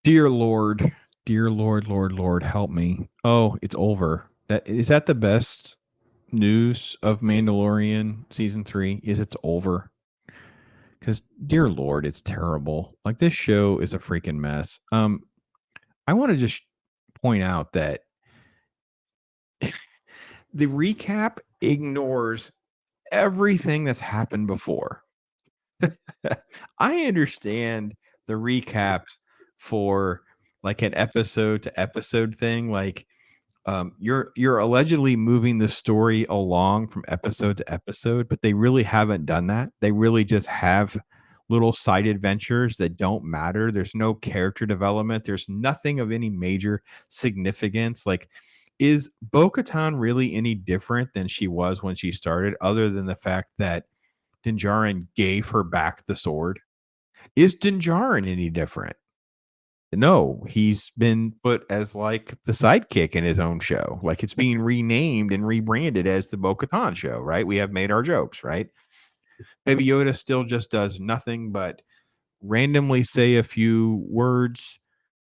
Dear Lord, dear Lord, Lord, Lord, help me. Oh, it's over. That the best news of Mandalorian season 3 is it's over. Cuz dear Lord, it's terrible. Like this show is a freaking mess. I want to just point out that the recap ignores everything that's happened before. I understand the recaps for like an episode to episode thing, like you're allegedly moving the story along from episode to episode, but they really haven't done that. They really just have little side adventures that don't matter. There's no character development. There's nothing of any major significance. Like, is Bo-Katan really any different than she was when she started, other than the fact that Din Djarin gave her back the sword? Is Din Djarin any different? No, he's been put as like the sidekick in his own show. Like it's being renamed and rebranded as the Bo-Katan show, right? We have made our jokes, right? Baby Yoda still just does nothing but randomly say a few words,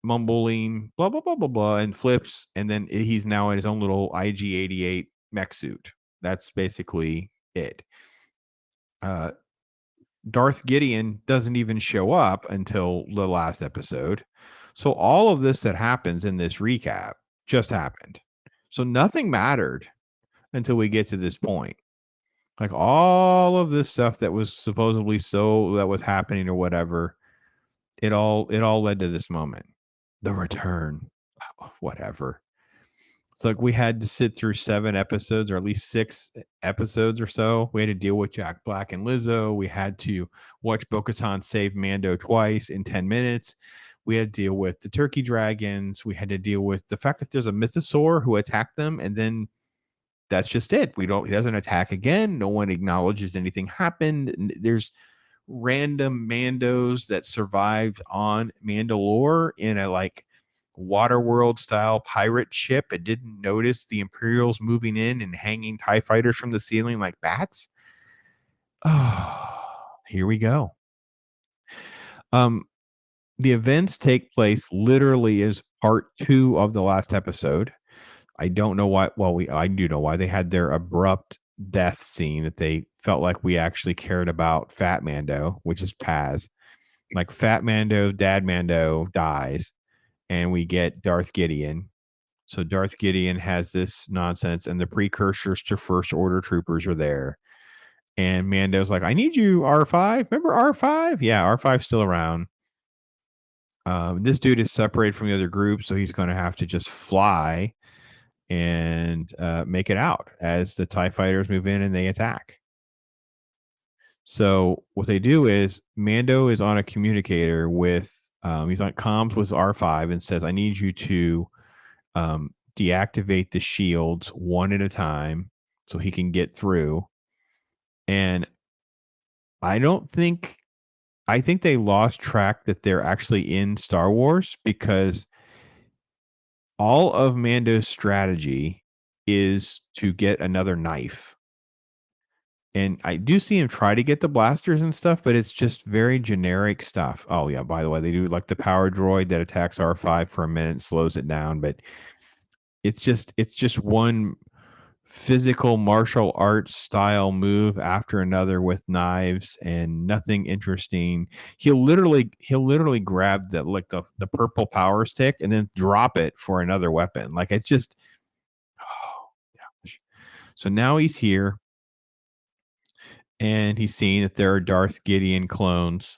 mumbling, blah, blah, blah, blah, blah, and flips. And then he's now in his own little IG-88 mech suit. That's basically it. Uh, Darth Gideon doesn't even show up until the last episode. So all of this that happens in this recap just happened. So nothing mattered until we get to this point. Like all of this stuff that was supposedly that was happening or whatever, it all led to this moment. The return. Whatever. It's like we had to sit through 7 episodes, or at least 6 episodes or so. We had to deal with Jack Black and Lizzo. We had to watch Bo-Katan save Mando twice in 10 minutes. We had to deal with the turkey dragons. We had to deal with the fact that there's a mythosaur who attacked them, and then that's just it. He doesn't attack again. No one acknowledges anything happened. There's random Mandos that survived on Mandalore in a like Waterworld style pirate ship and didn't notice the Imperials moving in and hanging TIE fighters from the ceiling like bats. Oh, here we go. Um, the events take place literally as part 2 of the last episode. I don't know why. Well, I do know why they had their abrupt death scene that they felt like we actually cared about Fat Mando, which is Paz. Like Fat Mando, Dad Mando dies, and we get Darth Gideon. So Darth Gideon has this nonsense, and the precursors to First Order troopers are there. And Mando's like, I need you, R5. Remember R5? Yeah, R5's still around. This dude is separated from the other group, so he's going to have to just fly and make it out as the TIE fighters move in and they attack. So what they do is Mando is on a communicator with, he's on comms with R5 and says, I need you to deactivate the shields one at a time so he can get through. And I don't think, I think they lost track that they're actually in Star Wars, because all of Mando's strategy is to get another knife. And I do see him try to get the blasters and stuff, but it's just very generic stuff. Oh yeah, by the way, they do like the power droid that attacks R5 for a minute, slows it down, but it's just one physical martial arts style move after another with knives and nothing interesting. He'll literally grab the purple power stick and then drop it for another weapon. Like it's just, oh gosh. So now he's here and he's seeing that there are Darth Gideon clones.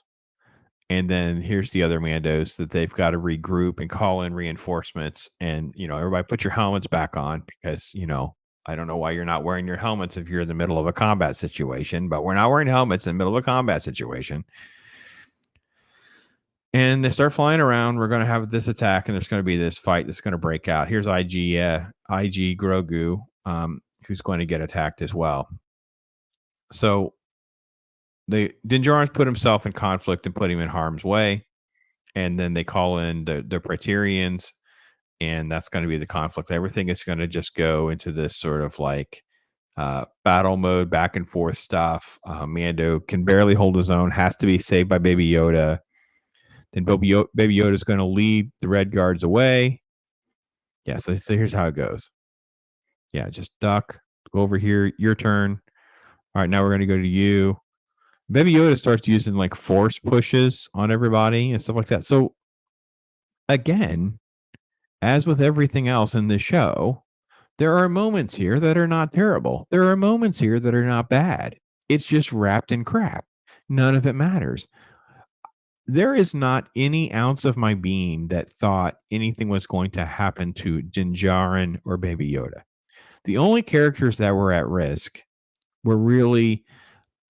And then here's the other Mandos that they've got to regroup and call in reinforcements. And, everybody put your helmets back on because, I don't know why you're not wearing your helmets if you're in the middle of a combat situation, but we're not wearing helmets in the middle of a combat situation. And they start flying around. We're going to have this attack, and there's going to be this fight that's going to break out. Here's IG Grogu, who's going to get attacked as well. So Din Djarin's put himself in conflict and put him in harm's way. And then they call in the Praetorians, and that's going to be the conflict. Everything is going to just go into this sort of like battle mode, back and forth stuff. Mando can barely hold his own, has to be saved by Baby Yoda. Then Baby Yoda's going to lead the Red Guards away. Yeah, so here's how it goes. Yeah, just duck. Go over here. Your turn. All right, now we're going to go to you. Baby Yoda starts using like force pushes on everybody and stuff like that. So again, as with everything else in this show, there are moments here that are not terrible. There are moments here that are not bad. It's just wrapped in crap. None of it matters. There is not any ounce of my being that thought anything was going to happen to Din Djarin or Baby Yoda. The only characters that were at risk were really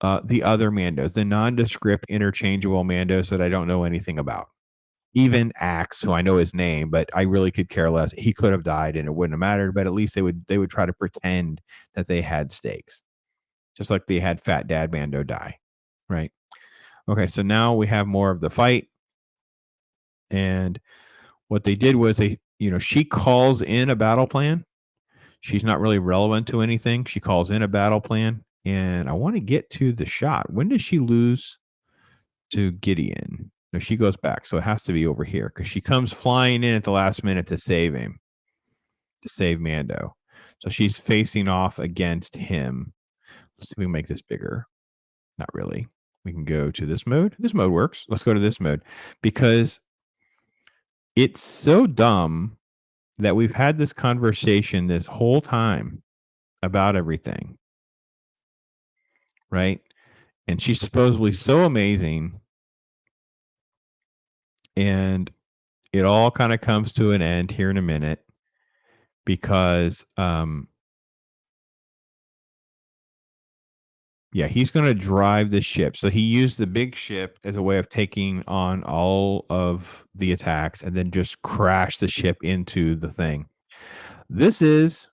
the other Mandos, the nondescript, interchangeable Mandos that I don't know anything about. Even Axe, who I know his name, but I really could care less. He could have died and it wouldn't have mattered, but at least they would try to pretend that they had stakes, just like they had Fat Dad Mando die, right? Okay, so now we have more of the fight, and what they did was she calls in a battle plan. She's not really relevant to anything. She calls in a battle plan, and I want to get to the shot. When does she lose to Gideon? No, she goes back, so it has to be over here because she comes flying in at the last minute to save him, to save Mando. So she's facing off against him. Let's see if we can make this bigger. Not really. We can go to this mode. This mode works. Let's go to this mode because it's so dumb that we've had this conversation this whole time about everything, right? And she's supposedly so amazing, and it all kind of comes to an end here in a minute because he's going to drive the ship. So he used the big ship as a way of taking on all of the attacks and then just crash the ship into the thing. This is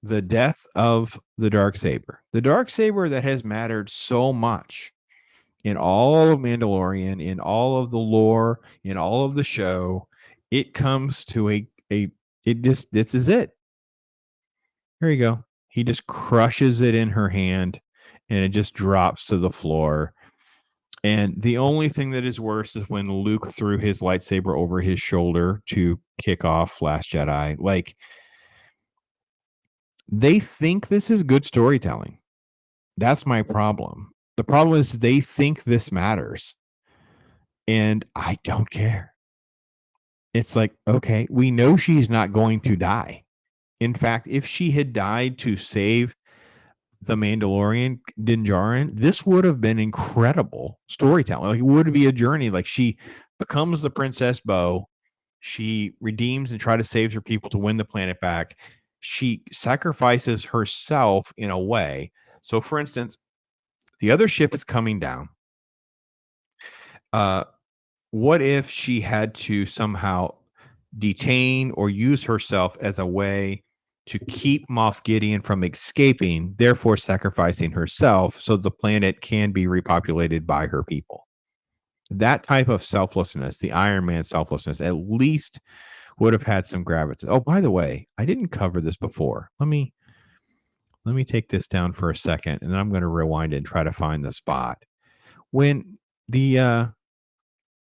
the death of the Darksaber. The Darksaber that has mattered so much in all of Mandalorian, in all of the lore, in all of the show. It comes to this is it. Here you go. He just crushes it in her hand and it just drops to the floor. And the only thing that is worse is when Luke threw his lightsaber over his shoulder to kick off Last Jedi. Like, they think this is good storytelling. That's my problem. The problem is they think this matters. And I don't care. It's like, okay, we know she's not going to die. In fact, if she had died to save the Mandalorian, Din Djarin, this would have been incredible storytelling. Like, it would be a journey. Like, she becomes the Princess Bo. She redeems and tries to save her people to win the planet back. She sacrifices herself in a way. So, for instance, the other ship is coming down. What if she had to somehow detain or use herself as a way to keep Moff Gideon from escaping, therefore sacrificing herself so the planet can be repopulated by her people? That type of selflessness, the Iron Man selflessness, at least would have had some gravity. Oh, by the way, I didn't cover this before. Let me take this down for a second, and then I'm going to rewind it and try to find the spot. When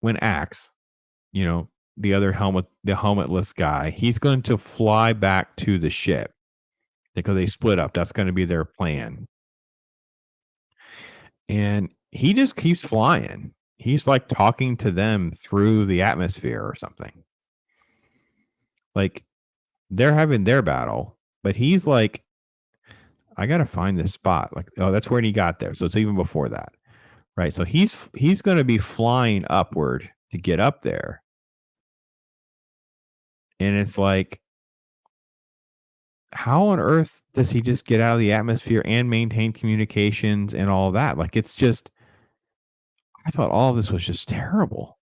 when Axe, the other the helmetless guy, he's going to fly back to the ship because they split up. That's going to be their plan. And he just keeps flying. He's like talking to them through the atmosphere or something. Like, they're having their battle, but he's like, I got to find this spot. Like, oh, that's when he got there. So it's even before that. Right. So he's going to be flying upward to get up there. And it's like, how on earth does he just get out of the atmosphere and maintain communications and all that? Like, it's just, I thought all of this was just terrible.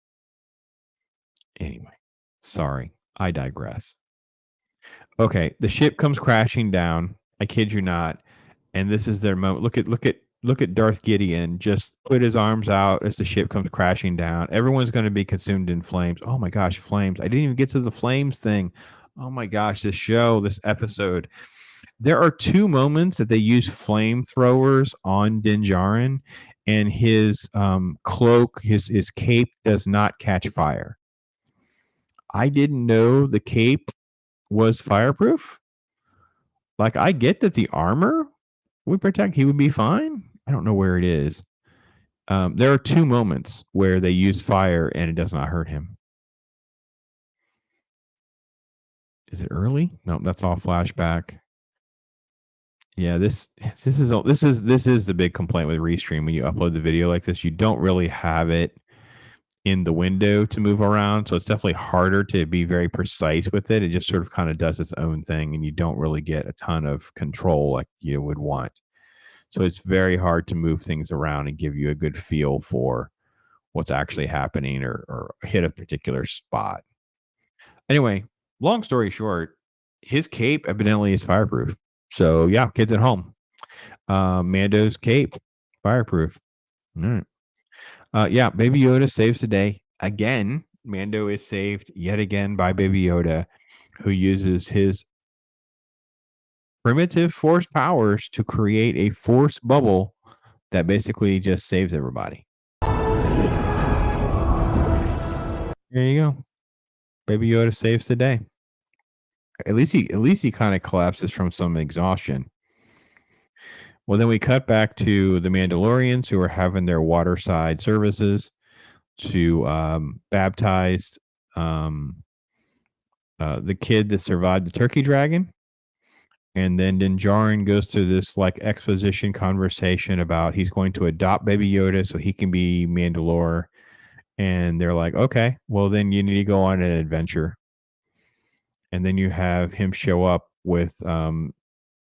Anyway, sorry, I digress. Okay, the ship comes crashing down. I kid you not. And this is their moment. Look at Darth Gideon just put his arms out as the ship comes crashing down. Everyone's going to be consumed in flames. Oh my gosh, flames. I didn't even get to the flames thing. Oh my gosh, this episode. There are two moments that they use flamethrowers on Din Djarin, and his cloak, his cape does not catch fire. I didn't know the cape was fireproof. Like, I get that the armor would protect, he would be fine. I don't know where it is. There are two moments where they use fire and it does not hurt him. Is it early? No, that's all flashback. Yeah, this is the big complaint with Restream. When you upload the video like this, you don't really have it in the window to move around, so it's definitely harder to be very precise with it. It just sort of kind of does its own thing, and you don't really get a ton of control like you would want. So it's very hard to move things around and give you a good feel for what's actually happening, or hit a particular spot. Anyway, long story short, his cape evidently is fireproof. So yeah, kids at home. Mando's cape, fireproof. All right. Yeah, Baby Yoda saves the day again. Mando is saved yet again by Baby Yoda, who uses his primitive force powers to create a force bubble that basically just saves everybody. There you go. Baby Yoda saves the day. At least he kind of collapses from some exhaustion. Well, then we cut back to the Mandalorians who are having their waterside services to baptize um, the kid that survived the turkey dragon. And then Din Djarin goes to this like exposition conversation about he's going to adopt Baby Yoda so he can be Mandalore. And they're like, okay, well, then you need to go on an adventure. And then you have him show up with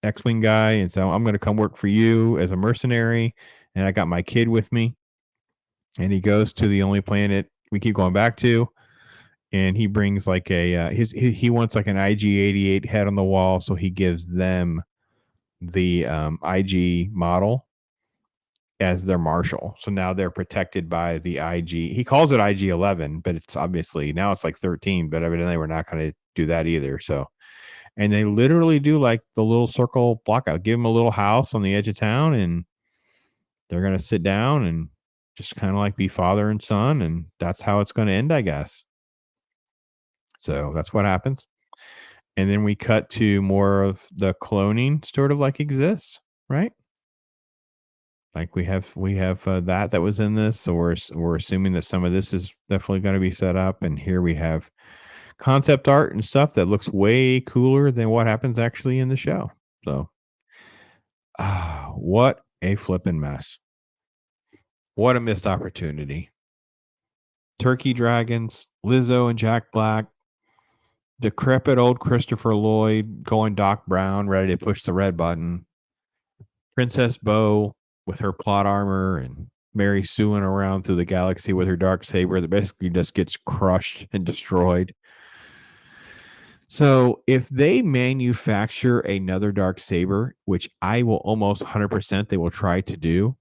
X-Wing guy and say, I'm going to come work for you as a mercenary. And I got my kid with me. And he goes to the only planet we keep going back to. And he brings like he wants like an IG-88 head on the wall. So he gives them the IG model as their marshal. So now they're protected by the IG. He calls it IG-11, but it's obviously now it's like 13, but evidently we're not going to do that either. So, and they literally do like the little circle block out, give them a little house on the edge of town, and they're going to sit down and just kind of like be father and son. And that's how it's going to end, I guess. So that's what happens. And then we cut to more of the cloning sort of like exists, right? Like we have that was in this, so we're assuming that some of this is definitely going to be set up. And here we have concept art and stuff that looks way cooler than what happens actually in the show. So, what a flippin' mess! What a missed opportunity. Turkey dragons, Lizzo and Jack Black, decrepit old Christopher Lloyd going Doc Brown, ready to push the red button. Princess Bo with her plot armor, and Mary suing around through the galaxy with her dark saber that basically just gets crushed and destroyed. So if they manufacture another dark saber, which I will almost 100% they will try to do,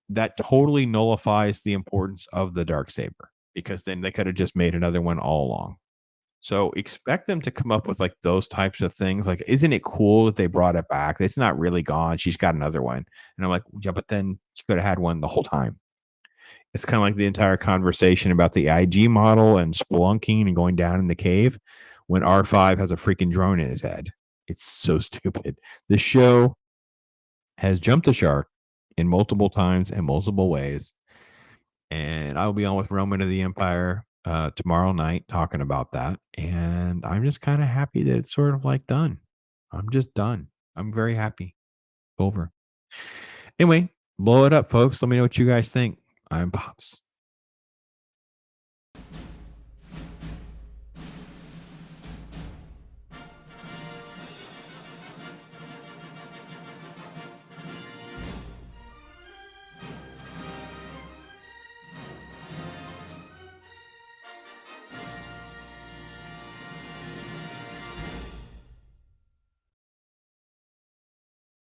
that totally nullifies the importance of the dark saber, because then they could have just made another one all along. So expect them to come up with like those types of things. Like, isn't it cool that they brought it back? It's not really gone. She's got another one. And I'm like, yeah, but then you could have had one the whole time. It's kind of like the entire conversation about the IG model and spelunking and going down in the cave when R5 has a freaking drone in his head. It's so stupid. The show has jumped the shark in multiple times and multiple ways. And I will be on with Roman of the Empire tomorrow night talking about that. And I'm just kind of happy that it's sort of like done. I'm just done. I'm very happy. Over. Anyway, blow it up, folks. Let me know what you guys think. I'm Pops.